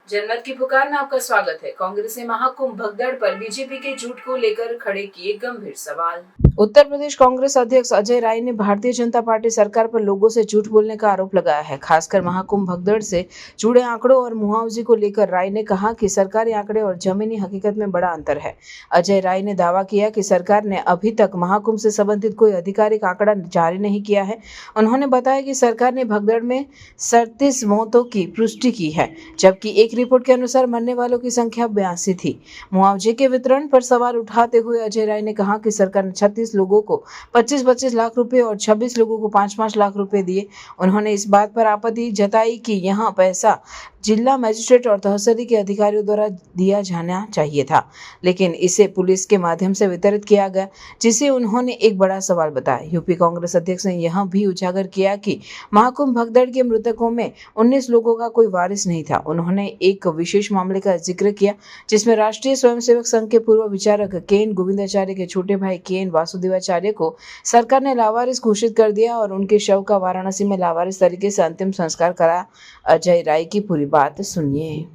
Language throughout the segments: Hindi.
जनमत की पुकार में आपका स्वागत है। कांग्रेस ने महाकुंभ भगदड़ पर बीजेपी के झूठ को लेकर खड़े किए गंभीर सवाल। उत्तर प्रदेश कांग्रेस अध्यक्ष अजय राय ने भारतीय जनता पार्टी सरकार पर लोगों से झूठ बोलने का आरोप लगाया है। खासकर महाकुंभ भगदड़ से जुड़े आंकड़ों और मुआवजे को लेकर राय ने कहा कि सरकारी आंकड़े और जमीनी हकीकत में बड़ा अंतर है। अजय राय ने दावा किया कि सरकार ने अभी तक महाकुंभ से संबंधित कोई आधिकारिक आंकड़ा जारी नहीं किया है। उन्होंने बताया कि सरकार ने भगदड़ में 37 मौतों की पुष्टि की है, जबकि एक रिपोर्ट के अनुसार मरने वालों की संख्या 82 थी। मुआवजे के वितरण पर सवाल उठाते हुए अजय राय ने कहा कि सरकार ने 36 लोगों को 25-25 लाख रुपए और 26 लोगों को 5-5 लाख रुपए दिए। उन्होंने इस बात पर आपत्ति जताई कि यहां पैसा जिला मजिस्ट्रेट और तहसील के अधिकारियों द्वारा दिया जाना चाहिए था, लेकिन इसे पुलिस के माध्यम से वितरित किया गया, जिसे उन्होंने एक बड़ा सवाल बताया। यूपी कांग्रेस अध्यक्ष ने यह भी उजागर किया कि महाकुंभ भगदड़ के मृतकों में 19 लोगों का कोई वारिस नहीं था। उन्होंने एक विशेष मामले का जिक्र किया, जिसमें राष्ट्रीय स्वयंसेवक संघ के पूर्व विचारक केएन गोविंदाचार्य के छोटे भाई केएन वासुदेवाचार्य को सरकार ने लावारिस घोषित कर दिया और उनके शव का वाराणसी में लावारिस तरीके से अंतिम संस्कार करा। अजय राय की पूरी बात सुनिए।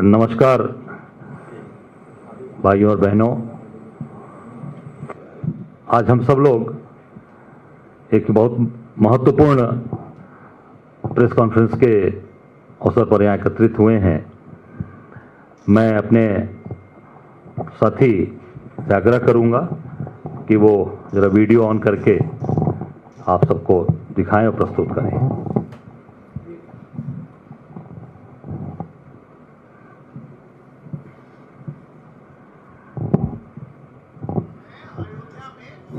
नमस्कार भाइयों और बहनों, आज हम सब लोग एक बहुत महत्वपूर्ण प्रेस कॉन्फ्रेंस के अवसर पर यहाँ एकत्रित हुए हैं। मैं अपने साथी से आग्रह करूँगा कि वो जरा वीडियो ऑन करके आप सबको दिखाएं और प्रस्तुत करें।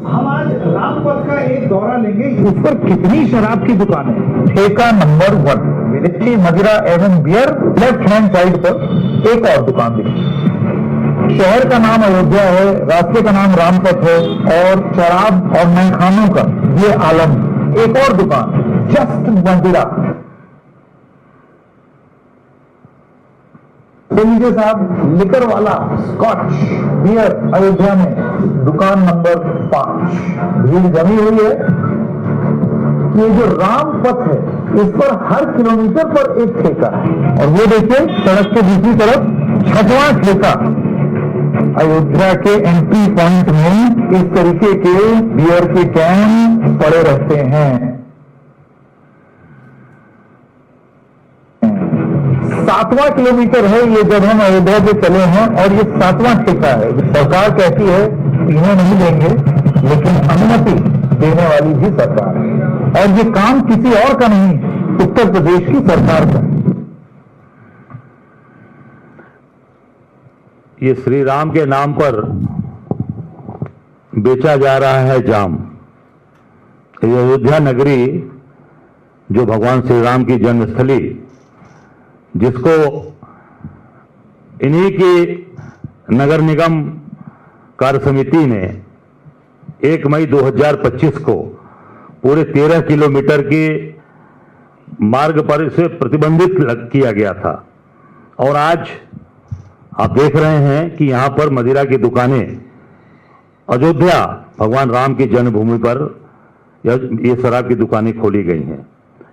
हम आज रामपथ का एक दौरा लेंगे। उस पर कितनी शराब की दुकान है? ठेका नंबर 1 मिलिट्री मदिरा एवं बियर, लेफ्ट हैंड साइड पर एक और दुकान दिखी। शहर का नाम अयोध्या है, रास्ते का नाम रामपथ है और शराब और मैखानों का ये आलम। एक और दुकान जस्ट मदिरा। लीजिए साहब, लिकर वाला स्कॉच बियर अयोध्या में दुकान नंबर 5। भीड़ जमी हुई है। ये जो रामपथ है, इस पर हर किलोमीटर पर एक ठेका है और वो देखिए सड़क के दूसरी तरफ 6वां ठेका। अयोध्या के एंट्री पॉइंट में इस तरीके के बियर के कैन पड़े रहते हैं। 7वां किलोमीटर है ये जब हम अयोध्या से चले हैं और ये 7वां ठेका है। सरकार कहती है पीने नहीं देंगे, लेकिन अनुमति देने वाली भी सरकार है और ये काम किसी और का नहीं, उत्तर प्रदेश की सरकार का। ये श्री राम के नाम पर बेचा जा रहा है जाम। ये अयोध्या नगरी जो भगवान श्री राम की जन्मस्थली, जिसको इन्हीं की नगर निगम कार्य समिति ने 1 मई 2025 को पूरे 13 किलोमीटर के मार्ग पर इसे प्रतिबंधित किया गया था। और आज आप देख रहे हैं कि यहां पर मदिरा की दुकानें अयोध्या भगवान राम की जन्मभूमि पर ये शराब की दुकानें खोली गई हैं।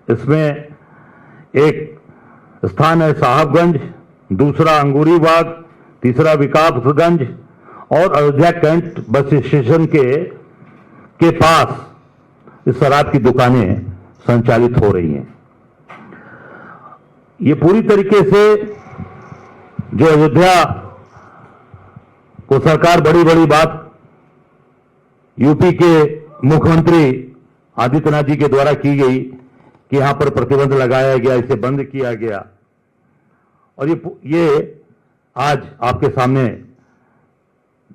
इसमें एक स्थान है साहबगंज, दूसरा अंगूरी बाग, तीसरा विकासगंज और अयोध्या कैंट बस स्टेशन के पास इस शराब की दुकानें संचालित हो रही हैं। ये पूरी तरीके से जो अयोध्या को सरकार बड़ी बड़ी बात यूपी के मुख्यमंत्री आदित्यनाथ जी के द्वारा की गई कि यहां पर प्रतिबंध लगाया गया, इसे बंद किया गया, और ये आज आपके सामने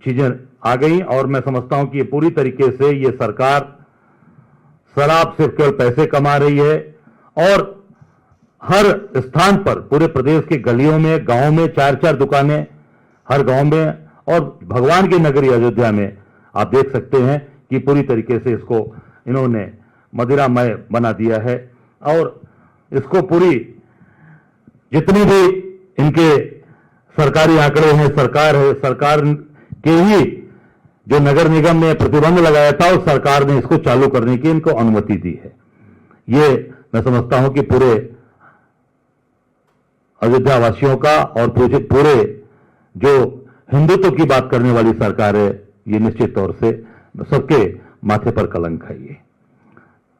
चीजें आ गई। और मैं समझता हूं कि ये पूरी तरीके से ये सरकार शराब से केवल पैसे कमा रही है और हर स्थान पर पूरे प्रदेश के गलियों में, गांवों में 4-4 दुकानें हर गांव में, और भगवान की नगरी अयोध्या में आप देख सकते हैं कि पूरी तरीके से इसको इन्होंने मदिरामय बना दिया है। और इसको पूरी जितनी भी इनके सरकारी आंकड़े हैं, सरकार के ही जो नगर निगम ने प्रतिबंध लगाया था, उस सरकार ने इसको चालू करने की इनको अनुमति दी है। ये मैं समझता हूं कि पूरे अयोध्या वासियों का और पूरे जो हिंदुत्व की बात करने वाली सरकार है, ये निश्चित तौर से सबके माथे पर कलंक है। ये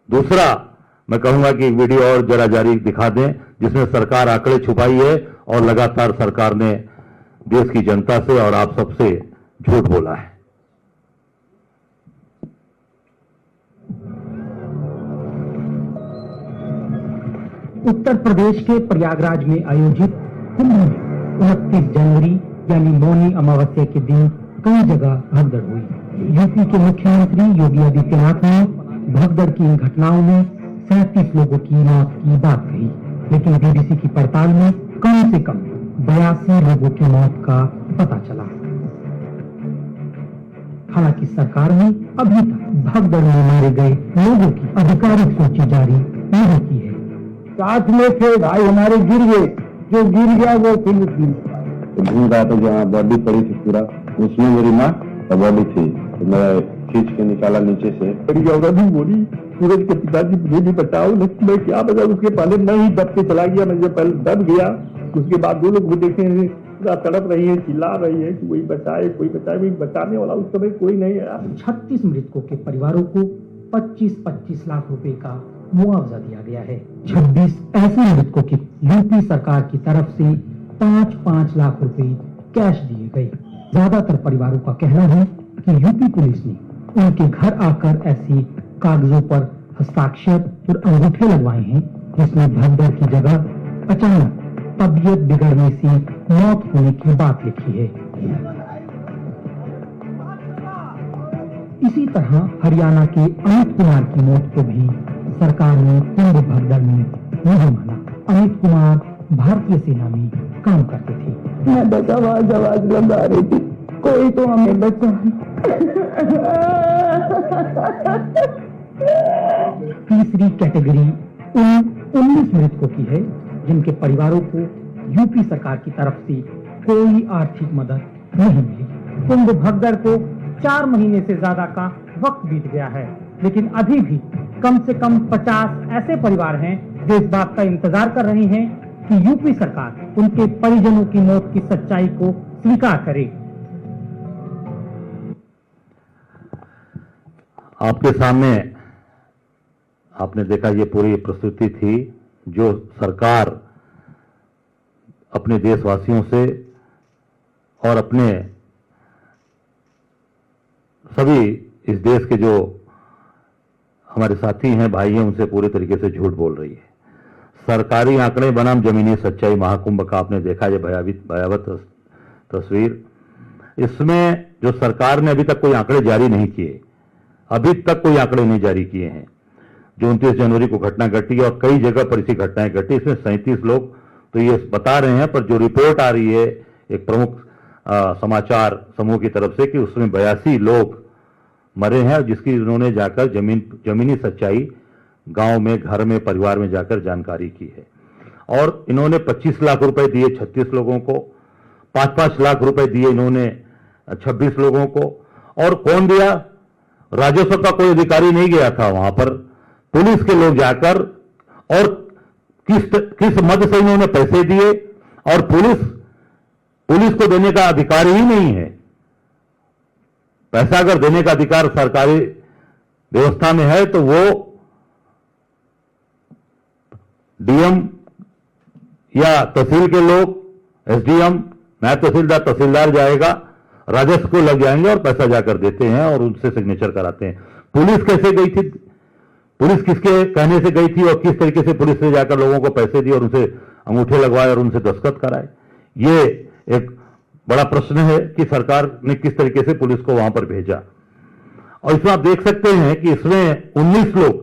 दूसरा, मैं कहूंगा कि वीडियो और जरा जारी दिखा दें जिसमें सरकार आंकड़े छुपाई है और लगातार सरकार ने देश की जनता से और आप सबसे झूठ बोला है। उत्तर प्रदेश के प्रयागराज में आयोजित कुंभ में 29 जनवरी यानी मौनी अमावस्या के दिन कई जगह भगदड़ हुई। यूपी के मुख्यमंत्री योगी आदित्यनाथ ने भगदड़ की इन घटनाओं में 37 लोगों की मौत की बात कही, लेकिन बीबीसी की पड़ताल में कम से कम 82 लोगों की मौत का पता चला। हालांकि सरकार ने अभी तक भगदड़ में मारे गए लोगों की आधिकारिक सूची जारी नहीं की है। साथ में थे भाई हमारे गिर गए, जो गिर गया वो फिर घूम रहा था जहाँ बॉडी पड़ी थी पूरा, उसमें मेरी माँ का बॉडी थी, तो मैं खींच के निकाला नीचे से। मेरी औरत भी बोली सूरज के पिताजी मुझे भी बचाओ, लेकिन मैं क्या बता, उसके पहले मैं ही दब के चला गया। मैं जब पहले दब गया उसके बाद दो लोग देखे तड़प रही है, चिल्ला रही है कि कोई बचाए कोई बचाए, भी बचाने वाला उस समय कोई नहीं आया। 36 मृतकों के परिवारों को 25-25 लाख रुपए का मुआवजा दिया गया है। 26 ऐसे मृतकों की यूपी सरकार की तरफ से 5-5 लाख रुपए कैश दिए गए। ज्यादातर परिवारों का कहना है कि यूपी पुलिस ने उनके घर आकर ऐसे कागजों पर हस्ताक्षर और अंगूठे लगवाए हैं जिसमें भगदड़ की जगह अचानक तबीयत बिगड़ने से मौत होने की बात लिखी है। इसी तरह हरियाणा के अमित कुमार की मौत को भी सरकार ने कुंभ भगदड़ में नहीं माना। अमित कुमार भारतीय सेना में काम करते थे। मैं बचाव आवाज लगा रही थी, कोई तो हमें बचा। तीसरी कैटेगरी उन 19 मृतकों की है जिनके परिवारों को यूपी सरकार की तरफ से कोई आर्थिक मदद नहीं मिली। कुंभ भगदड़ को 4 महीने से ज्यादा का वक्त बीत गया है, लेकिन अभी भी कम से कम 50 ऐसे परिवार हैं जो इस बात का इंतजार कर रहे हैं कि यूपी सरकार उनके परिजनों की मौत की सच्चाई को स्वीकार करे। आपके सामने आपने देखा ये पूरी प्रस्तुति थी जो सरकार अपने देशवासियों से और अपने सभी इस देश के जो हमारे साथी हैं, भाई हैं, उनसे पूरी तरीके से झूठ बोल रही है। सरकारी आंकड़े बनाम जमीनी सच्चाई महाकुंभ का आपने देखा, ये भयावह तस्वीर। इसमें जो सरकार ने अभी तक कोई आंकड़े जारी नहीं किए, अभी तक कोई आंकड़े नहीं जारी किए हैं। जो 29 जनवरी को घटना घटी और कई जगह पर ऐसी घटनाएं घटी, इसमें 37 लोग तो ये बता रहे हैं, पर जो रिपोर्ट आ रही है एक प्रमुख समाचार समूह की तरफ से कि उसमें 82 लोग मरे हैं, जिसकी उन्होंने जाकर जमीनी सच्चाई गांव में, घर में, परिवार में जाकर जानकारी की है। और इन्होंने 25 लाख रुपए दिए 36 लोगों को, 5-5 लाख रुपए दिए इन्होंने 26 लोगों को। और कौन दिया? राजस्व का कोई अधिकारी नहीं गया था वहां पर, पुलिस के लोग जाकर, और किस मद से इन्होंने पैसे दिए, और पुलिस को देने का अधिकार ही नहीं है। पैसा अगर देने का अधिकार सरकारी व्यवस्था में है तो वो डीएम या तहसील के लोग, एसडीएम, नायब तहसीलदार, तहसीलदार जाएगा, राजस्व को लग जाएंगे और पैसा जाकर देते हैं और उनसे सिग्नेचर कराते हैं। पुलिस कैसे गई थी? पुलिस किसके कहने से गई थी और किस तरीके से पुलिस ने जाकर लोगों को पैसे दिए और उनसे अंगूठे लगवाए और उनसे दस्तखत कराए? ये एक बड़ा प्रश्न है कि सरकार ने किस तरीके से पुलिस को वहां पर भेजा। और इसमें आप देख सकते हैं कि इसमें 19 लोग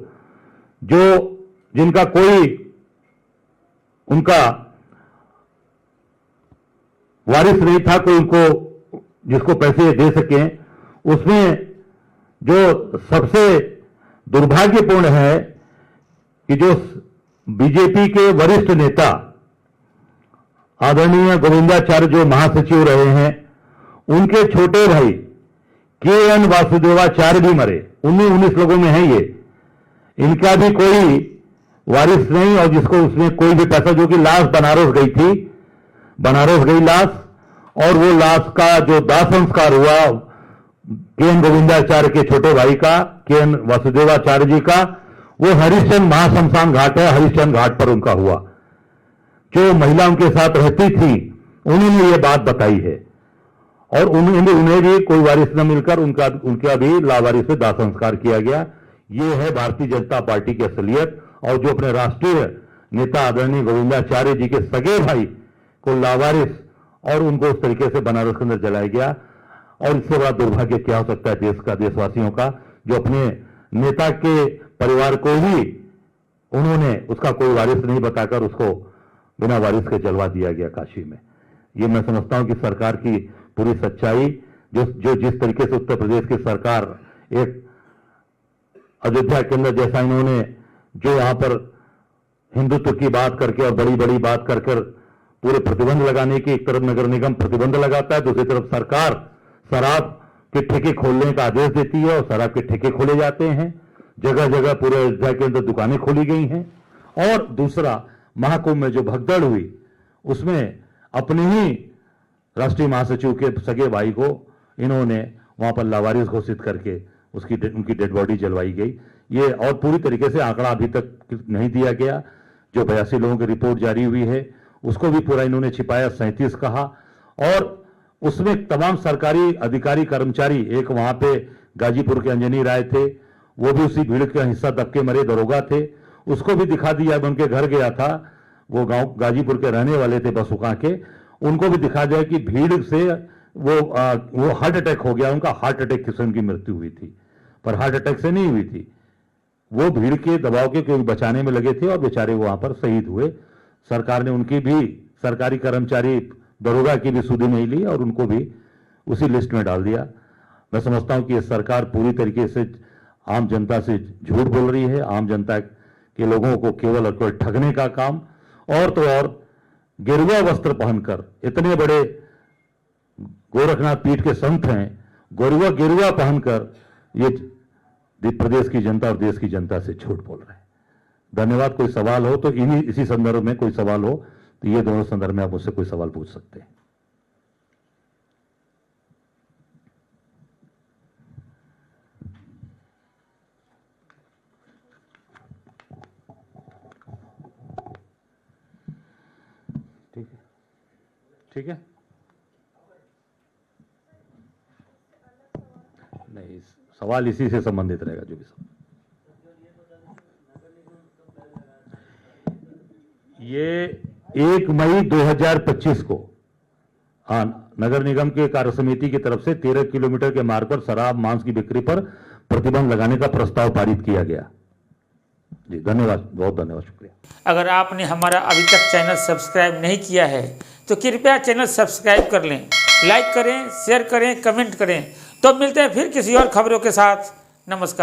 जिनका कोई उनका वारिस नहीं था, कोई उनको जिसको पैसे दे सके। उसमें जो सबसे दुर्भाग्यपूर्ण है कि जो बीजेपी के वरिष्ठ नेता आदरणीय गोविंदाचार्य जो महासचिव रहे हैं, उनके छोटे भाई के.एन. वासुदेवाचार्य भी मरे। 19 लोगों में है ये। इनका भी कोई वारिस नहीं, और जिसको उसमें कोई भी पैसा, जो कि लाश बनारस गई थी बनारस गई लाश, और वो लाश का जो दाह संस्कार हुआ के.एन. गोविंदाचार्य के छोटे भाई का, के.एन. वासुदेवाचार्य जी का, वो हरिश्चंद्र महाशमशान घाट है, हरिश्चंद्र घाट पर उनका हुआ। जो महिला उनके साथ रहती थी उन्होंने ये बात बताई है, और उन्हें भी कोई वारिस न मिलकर उनका भी लावारिस से दाह संस्कार किया गया। ये है भारतीय जनता पार्टी की असलियत। और जो अपने राष्ट्रीय नेता आदरणीय गोविंदाचार्य जी के सगे भाई को लावारिस और उनको उस तरीके से बनारस के अंदर जलाया गया, और इससे बड़ा दुर्भाग्य क्या हो सकता है देश का, देशवासियों का, जो अपने नेता के परिवार को ही उन्होंने उसका कोई वारिस नहीं बताकर उसको बिना वारिस के जलवा दिया गया काशी में। ये मैं समझता हूं कि सरकार की पूरी सच्चाई, जो जिस तरीके से उत्तर प्रदेश की सरकार एक अयोध्या के अंदर जैसा इन्होंने जो यहां पर हिंदुत्व की बात करके और बड़ी बड़ी बात कर पूरे प्रतिबंध लगाने की, एक तरफ नगर निगम प्रतिबंध लगाता है, दूसरी तरफ सरकार शराब के ठेके खोलने का आदेश देती है और शराब के ठेके खोले जाते हैं। जगह जगह पूरे अयोध्या के अंदर दुकानें खोली गई हैं। और दूसरा, महाकुंभ में जो भगदड़ हुई उसमें अपने ही राष्ट्रीय महासचिव के सगे भाई को इन्होंने वहां पर लावारिस घोषित करके उनकी डेड बॉडी जलवाई गई। ये और पूरी तरीके से आंकड़ा अभी तक नहीं दिया गया। जो 82 लोगों की रिपोर्ट जारी हुई है उसको भी पूरा इन्होंने छिपाया, 37 कहा। और उसमें तमाम सरकारी अधिकारी कर्मचारी, एक वहां पे गाजीपुर के अंजनी राय थे, वो भी उसी भीड़ का हिस्सा दबके मरे दरोगा थे, उसको भी दिखा दिया। उनके घर गया था, वो गांव गाजीपुर के रहने वाले थे बसुका के, उनको भी दिखा दिया कि भीड़ से वो हार्ट अटैक हो गया, उनका हार्ट अटैक से उनकी मृत्यु हुई थी, पर हार्ट अटैक से नहीं हुई थी, वो भीड़ के दबाव के क्योंकि बचाने में लगे थे और बेचारे वहां पर शहीद हुए। सरकार ने उनकी भी, सरकारी कर्मचारी दरोगा की भी सुधि नहीं ली और उनको भी उसी लिस्ट में डाल दिया। मैं समझता हूं कि ये सरकार पूरी तरीके से आम जनता से झूठ बोल रही है, आम जनता के लोगों को केवल और केवल ठगने का काम। और तो और गेरुआ वस्त्र पहनकर, इतने बड़े गोरखनाथ पीठ के संत हैं, गेरुआ पहनकर ये प्रदेश की जनता और देश की जनता से झूठ बोल रहे हैं। धन्यवाद। कोई सवाल हो तो इसी संदर्भ में कोई सवाल हो तो ये दोनों संदर्भ में आप मुझसे कोई सवाल पूछ सकते हैं। ठीक है, ठीक है। नहीं, सवाल इसी से संबंधित रहेगा जो भी सब। ये 1 मई 2025 को नगर निगम के कार्य समिति की तरफ से 13 किलोमीटर के मार्ग पर शराब मांस की बिक्री पर प्रतिबंध लगाने का प्रस्ताव पारित किया गया। जी धन्यवाद, बहुत धन्यवाद, शुक्रिया। अगर आपने हमारा अभी तक चैनल सब्सक्राइब नहीं किया है तो कृपया चैनल सब्सक्राइब कर लें, लाइक करें, शेयर करें, कमेंट करें। तो मिलते हैं फिर किसी और खबरों के साथ। नमस्कार।